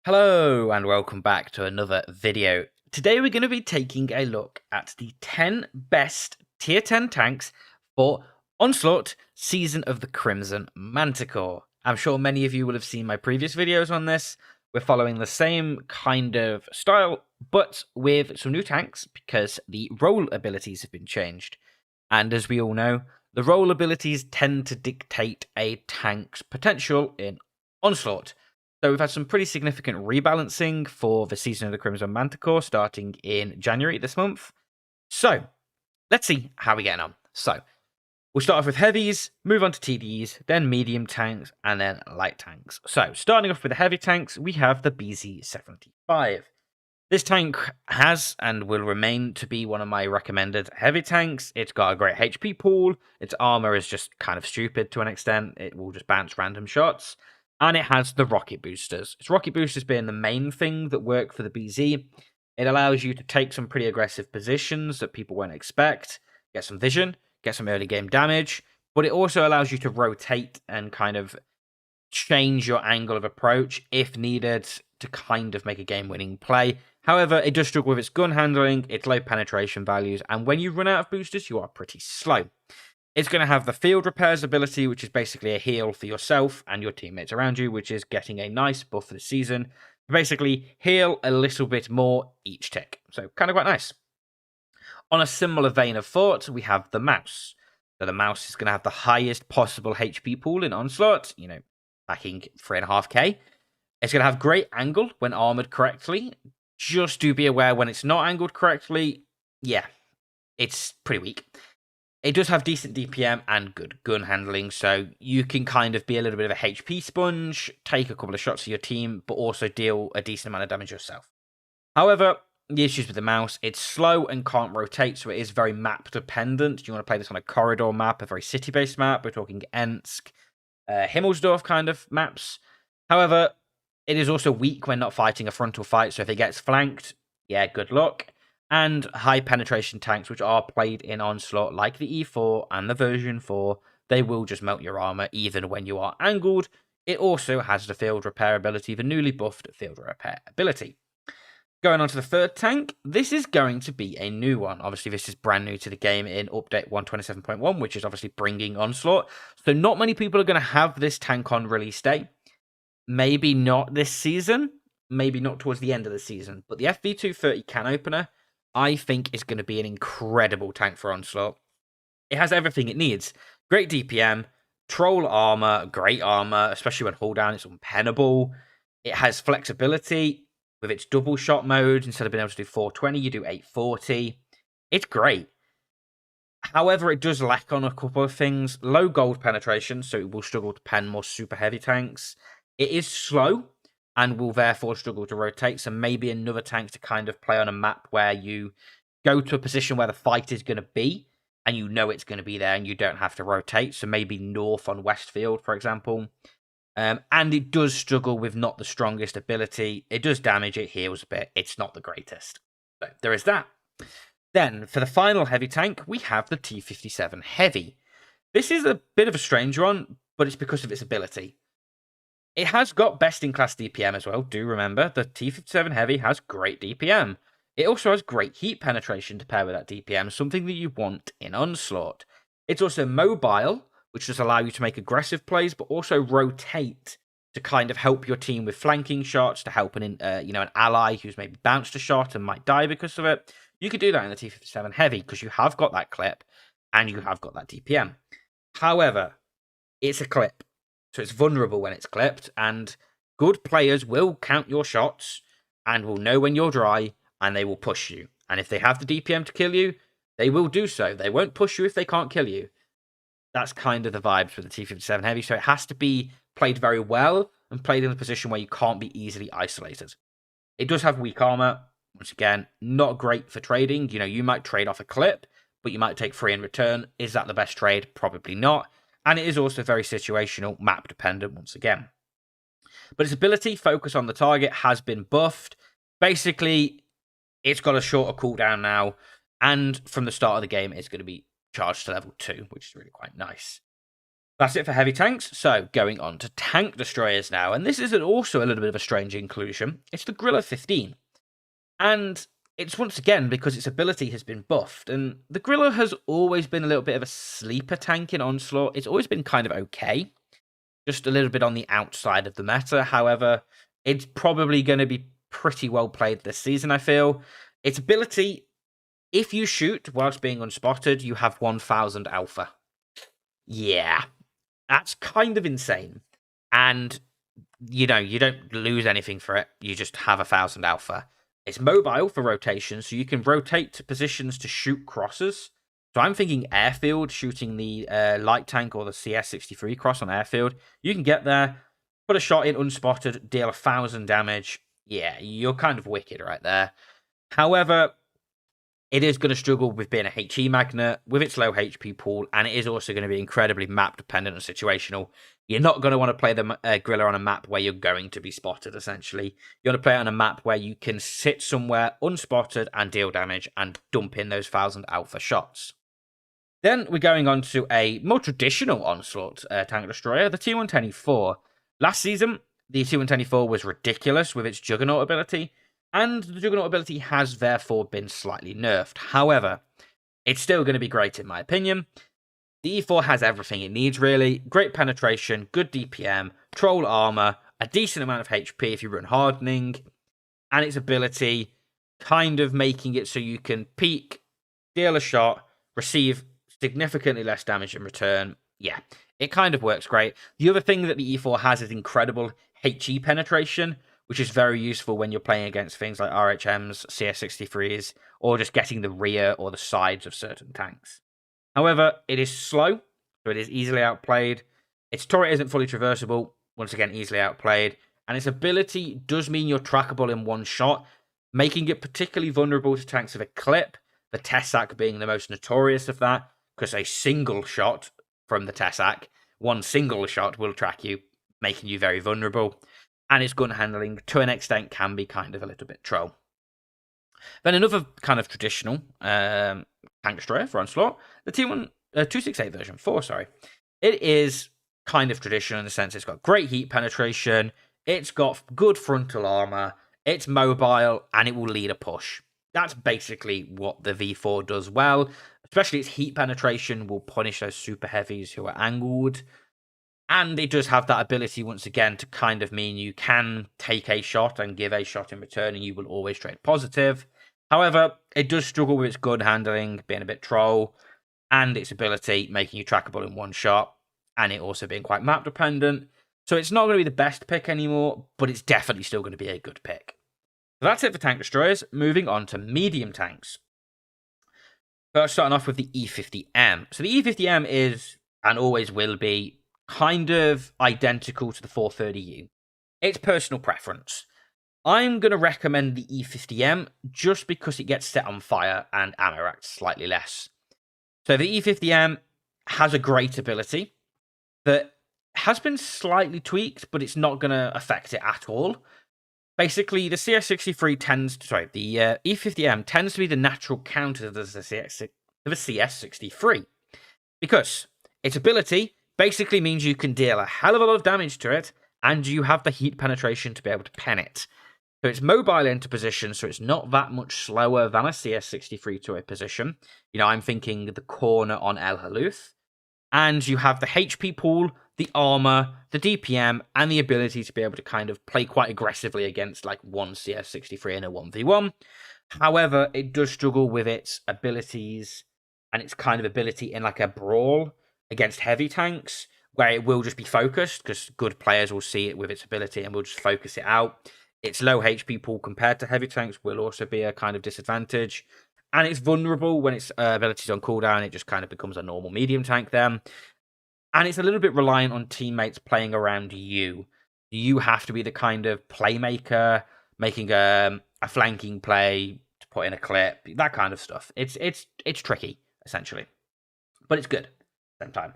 Hello and welcome back to another video. Today we're going to be taking a look at the 10 best tier 10 tanks for Onslaught Season of the Crimson Manticore. I'm sure many of you will have seen my previous videos on this. We're following the same kind of style, but with some new tanks because the role abilities have been changed. And as we all know, the role abilities tend to dictate a tank's potential in Onslaught. So we've had some pretty significant rebalancing for the Season of the Crimson Manticore starting in January this month. So let's see how we're getting on. So we'll start off with heavies, move on to TDs, then medium tanks, and then light tanks. So starting off with the heavy tanks, we have the BZ75. This tank has and will remain to be one of my recommended heavy tanks. It's got a great HP pool. Its armor is just kind of stupid to an extent. It will just bounce random shots. And it has the rocket boosters. Its rocket boosters being the main thing that work for the BZ. It allows you to take some pretty aggressive positions that people won't expect, get some vision, get some early game damage, but it also allows you to rotate and kind of change your angle of approach if needed to kind of make a game-winning play. However, it does struggle with its gun handling, its low penetration values, and when you run out of boosters, you are pretty slow. It's going to have the field repairs ability, which is basically a heal for yourself and your teammates around you, which is getting a nice buff for the season. Basically, heal a little bit more each tick. So, kind of quite nice. On a similar vein of thought, we have the mouse. So the mouse is going to have the highest possible HP pool in Onslaught, backing 3.5k. It's going to have great angle when armored correctly. Just do be aware when it's not angled correctly, yeah, it's pretty weak. It does have decent DPM and good gun handling, so you can kind of be a little bit of a HP sponge, take a couple of shots to your team, but also deal a decent amount of damage yourself. However, the issues with the mouse, it's slow and can't rotate, so it is very map dependent. You want to play this on a corridor map, a very city-based map. We're talking Ensk, Himmelsdorf kind of maps. However, it is also weak when not fighting a frontal fight, so if it gets flanked, yeah, good luck. And high penetration tanks, which are played in Onslaught, like the E4 and the version 4, they will just melt your armor even when you are angled. It also has the field repair ability, the newly buffed field repair ability. Going on to the third tank, this is going to be a new one. Obviously, this is brand new to the game in update 127.1, which is obviously bringing Onslaught. So not many people are going to have this tank on release day. Maybe not this season, maybe not towards the end of the season, but the FV230 Canopener, I think, is going to be an incredible tank for Onslaught. It has everything it needs. Great DPM, troll armor, great armor, especially when hull down, it's unpennable. It has flexibility with its double shot mode. Instead of being able to do 420, you do 840. It's great. However, it does lack on a couple of things. Low gold penetration, so it will struggle to pen more super heavy tanks. It is slow and will therefore struggle to rotate, so maybe another tank to kind of play on a map where you go to a position where the fight is going to be, and you know it's going to be there, and you don't have to rotate, so maybe north on Westfield, for example. And it does struggle with not the strongest ability. It does damage, it heals a bit, it's not the greatest. So there is that. Then, for the final heavy tank, we have the T57 Heavy. This is a bit of a strange one, but it's because of its ability. It has got best-in-class DPM as well. Do remember, the T57 Heavy has great DPM. It also has great heat penetration to pair with that DPM, something that you want in Onslaught. It's also mobile, which does allow you to make aggressive plays, but also rotate to kind of help your team with flanking shots, to help an ally who's maybe bounced a shot and might die because of it. You could do that in the T57 Heavy, because you have got that clip, and you have got that DPM. However, it's a clip. So it's vulnerable when it's clipped, and good players will count your shots and will know when you're dry, and they will push you. And if they have the DPM to kill you, they will do so. They won't push you if they can't kill you. That's kind of the vibes with the T57 Heavy, so it has to be played very well and played in a position where you can't be easily isolated. It does have weak armor. Once again, not great for trading. You might trade off a clip, but you might take 3 in return. Is that the best trade? Probably not. And it is also very situational, map dependent once again. But its ability, focus on the target, has been buffed. Basically, it's got a shorter cooldown now, and from the start of the game, it's going to be charged to level 2, which is really quite nice. That's it for heavy tanks. So going on to tank destroyers now. And this is also a little bit of a strange inclusion. It's the Grille 15. And it's once again because its ability has been buffed. And the Grille has always been a little bit of a sleeper tank in Onslaught. It's always been kind of okay. Just a little bit on the outside of the meta. However, it's probably going to be pretty well played this season, I feel. Its ability, if you shoot whilst being unspotted, you have 1000 alpha. Yeah, that's kind of insane. And, you don't lose anything for it. You just have 1000 alpha. It's mobile for rotation, so you can rotate to positions to shoot crosses. So I'm thinking airfield, shooting the light tank or the CS63 cross on airfield. You can get there, put a shot in unspotted, deal 1000 damage. Yeah, you're kind of wicked right there. However, it is going to struggle with being a HE magnet, with its low HP pool, and it is also going to be incredibly map dependent and situational. You're not going to want to play the Grille on a map where you're going to be spotted, essentially. You want to play it on a map where you can sit somewhere unspotted and deal damage and dump in those 1000 alpha shots. Then we're going on to a more traditional Onslaught tank destroyer, the T124. Last season, the T124 was ridiculous with its Juggernaut ability, and the Juggernaut ability has therefore been slightly nerfed. However, it's still going to be great in my opinion. The E4 has everything it needs, really. Great penetration, good DPM, troll armor, a decent amount of HP if you run hardening, and its ability kind of making it so you can peek, deal a shot, receive significantly less damage in return. Yeah, it kind of works great. The other thing that the E4 has is incredible HE penetration, which is very useful when you're playing against things like RHMs, CS63s, or just getting the rear or the sides of certain tanks. However, it is slow, so it is easily outplayed. Its turret isn't fully traversable, once again, easily outplayed. And its ability does mean you're trackable in one shot, making it particularly vulnerable to tanks with a clip, the Tesak being the most notorious of that, because a single shot from the Tesak, one single shot will track you, making you very vulnerable. And its gun handling, to an extent, can be kind of a little bit troll. Then another kind of traditional tank destroyer for Onslaught, the T268 version 4, sorry. It is kind of traditional in the sense it's got great heat penetration, it's got good frontal armor, it's mobile, and it will lead a push. That's basically what the V4 does well, especially its heat penetration will punish those super heavies who are angled. And it does have that ability, once again, to kind of mean you can take a shot and give a shot in return, and you will always trade positive. However, it does struggle with its gun handling, being a bit troll, and its ability, making you trackable in one shot, and it also being quite map dependent. So it's not going to be the best pick anymore, but it's definitely still going to be a good pick. So that's it for tank destroyers. Moving on to medium tanks. First, starting off with the E50M. So the E50M is, and always will be, kind of identical to the 430U. It's personal preference. I'm going to recommend the E50M just because it gets set on fire and ammo racks slightly less. So the E50M has a great ability that has been slightly tweaked, but it's not going to affect it at all. Basically, the CS63 the E50M tends to be the natural counter to the CS63 because its ability basically means you can deal a hell of a lot of damage to it, and you have the heat penetration to be able to pen it. So it's mobile into position, so it's not that much slower than a CS63 to a position. I'm thinking the corner on El Haluth. And you have the HP pool, the armor, the DPM, and the ability to be able to kind of play quite aggressively against like one CS63 in a 1v1. However, it does struggle with its abilities and its kind of ability in like a brawl against heavy tanks, where it will just be focused, because good players will see it with its ability and will just focus it out. Its low HP pool compared to heavy tanks will also be a kind of disadvantage. And it's vulnerable when its ability's on cooldown. It just kind of becomes a normal medium tank then. And it's a little bit reliant on teammates playing around you. You have to be the kind of playmaker, making a flanking play to put in a clip, that kind of stuff. It's tricky, essentially. But it's good. Same time.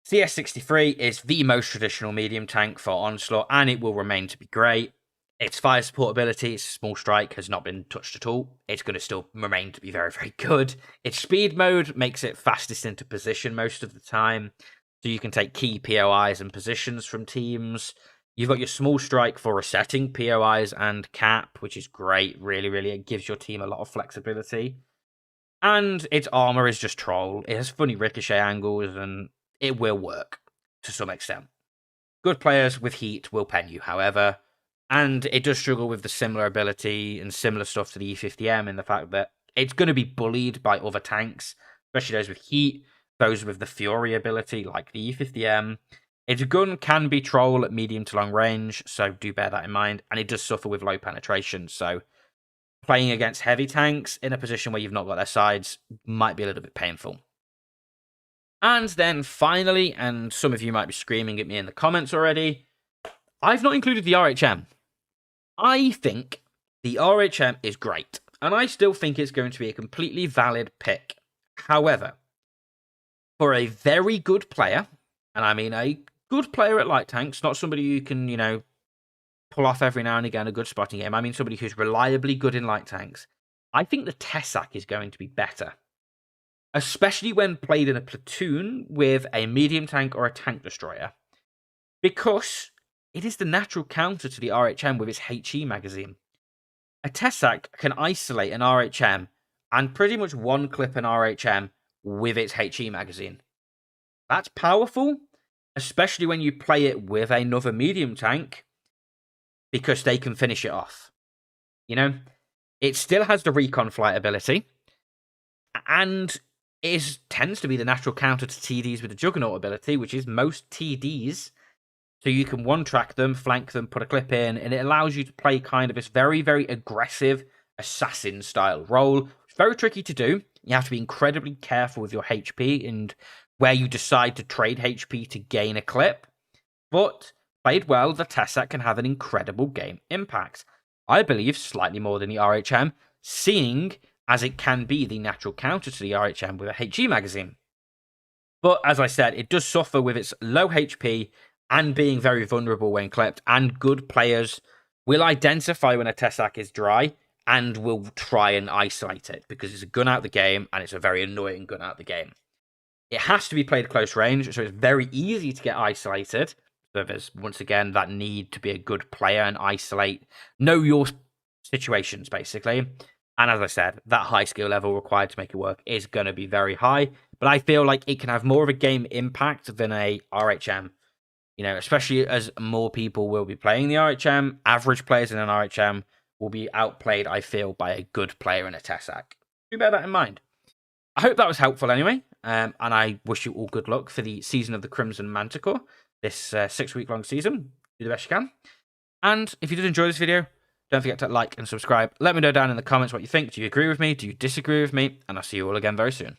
CS63 is the most traditional medium tank for Onslaught, and it will remain to be great. Its fire support ability, its small strike, has not been touched at all. It's going to still remain to be very, very good. Its speed mode makes it fastest into position most of the time. so you can take key POIs and positions from teams. You've got your small strike for resetting POIs and cap, which is great. Really, really, it gives your team a lot of flexibility. And its armor is just troll. It has funny ricochet angles, and it will work to some extent. Good players with heat will pen you, however, and it does struggle with the similar ability and similar stuff to the E50M in the fact that it's going to be bullied by other tanks, especially those with heat, those with the Fury ability, like the E50M. Its gun can be troll at medium to long range, so do bear that in mind, and it does suffer with low penetration, so playing against heavy tanks in a position where you've not got their sides might be a little bit painful. And then finally, and some of you might be screaming at me in the comments already, I've not included the RHM. I think the RHM is great, and I still think it's going to be a completely valid pick. However, for a very good player, and I mean a good player at light tanks, not somebody you can, pull off every now and again a good spotting game. I mean somebody who's reliably good in light tanks. I think the Tesak is going to be better, especially when played in a platoon with a medium tank or a tank destroyer, because it is the natural counter to the RHM with its HE magazine. A Tesak can isolate an RHM and pretty much one-clip an RHM with its HE magazine. That's powerful, especially when you play it with another medium tank, because they can finish it off. It still has the recon flight ability, and it tends to be the natural counter to TDs with the Juggernaut ability, which is most TDs. So you can one-track them, flank them, put a clip in, and it allows you to play kind of this very, very aggressive assassin-style role. It's very tricky to do. You have to be incredibly careful with your HP and where you decide to trade HP to gain a clip. But played well, the Tesak can have an incredible game impact. I believe slightly more than the RHM, seeing as it can be the natural counter to the RHM with a HE magazine. But as I said, it does suffer with its low HP and being very vulnerable when clipped, and good players will identify when a Tesak is dry and will try and isolate it, because it's a gun out the game, and it's a very annoying gun out the game. It has to be played close range, so it's very easy to get isolated. So there's, once again, that need to be a good player and isolate, know your situations, basically. And as I said, that high skill level required to make it work is going to be very high, but I feel like it can have more of a game impact than a RHM. Especially as more people will be playing the RHM, average players in an RHM will be outplayed, I feel, by a good player in a Tesak. Do bear that in mind. I hope that was helpful anyway, and I wish you all good luck for the season of the Crimson Manticore, this 6-week-long season. Do the best you can. And if you did enjoy this video, don't forget to like and subscribe. Let me know down in the comments what you think. Do you agree with me? Do you disagree with me? And I'll see you all again very soon.